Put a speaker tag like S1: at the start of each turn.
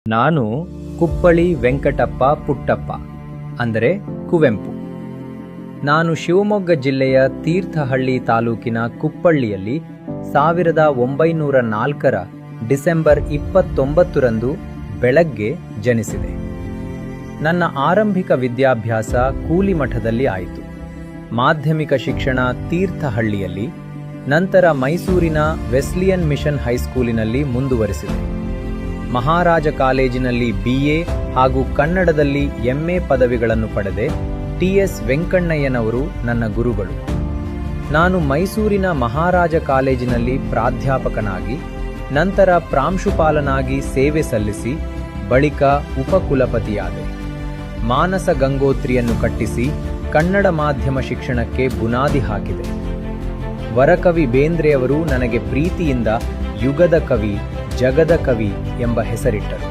S1: ನಾನು ಕುಪ್ಪಳಿ ವೆಂಕಟಪ್ಪ ಪುಟ್ಟಪ್ಪ ಅಂದರೆ ಕುವೆಂಪು. ನಾನು ಶಿವಮೊಗ್ಗ ಜಿಲ್ಲೆಯ ತೀರ್ಥಹಳ್ಳಿ ತಾಲೂಕಿನ ಕುಪ್ಪಳ್ಳಿಯಲ್ಲಿ 1904ರ ಡಿಸೆಂಬರ್ 29ರಂದು ಬೆಳಗ್ಗೆ ಜನಿಸಿದೆ. ನನ್ನ ಆರಂಭಿಕ ವಿದ್ಯಾಭ್ಯಾಸ ಕೂಲಿಮಠದಲ್ಲಿ ಆಯಿತು. ಮಾಧ್ಯಮಿಕ ಶಿಕ್ಷಣ ತೀರ್ಥಹಳ್ಳಿಯಲ್ಲಿ, ನಂತರ ಮೈಸೂರಿನ ವೆಸ್ಲಿಯನ್ ಮಿಷನ್ ಹೈಸ್ಕೂಲಿನಲ್ಲಿ ಮುಂದುವರಿಸಿದೆ. ಮಹಾರಾಜ ಕಾಲೇಜಿನಲ್ಲಿ BA ಹಾಗೂ ಕನ್ನಡದಲ್ಲಿ MA ಪದವಿಗಳನ್ನು ಪಡೆದೆ. TS ವೆಂಕಣ್ಣಯ್ಯನವರು ನನ್ನ ಗುರುಗಳು. ನಾನು ಮೈಸೂರಿನ ಮಹಾರಾಜ ಕಾಲೇಜಿನಲ್ಲಿ ಪ್ರಾಧ್ಯಾಪಕನಾಗಿ, ನಂತರ ಪ್ರಾಂಶುಪಾಲನಾಗಿ ಸೇವೆ ಸಲ್ಲಿಸಿ ಬಳಿಕ ಉಪಕುಲಪತಿಯಾದೆ. ಮಾನಸ ಗಂಗೋತ್ರಿಯನ್ನು ಕಟ್ಟಿಸಿ ಕನ್ನಡ ಮಾಧ್ಯಮ ಶಿಕ್ಷಣಕ್ಕೆ ಬುನಾದಿ ಹಾಕಿದೆ. ವರಕವಿ ಬೇಂದ್ರೆಯವರು ನನಗೆ ಪ್ರೀತಿಯಿಂದ ಯುಗದ ಕವಿ, ಜಗದ ಕವಿ ಎಂಬ ಹೆಸರಿಟ್ಟರು.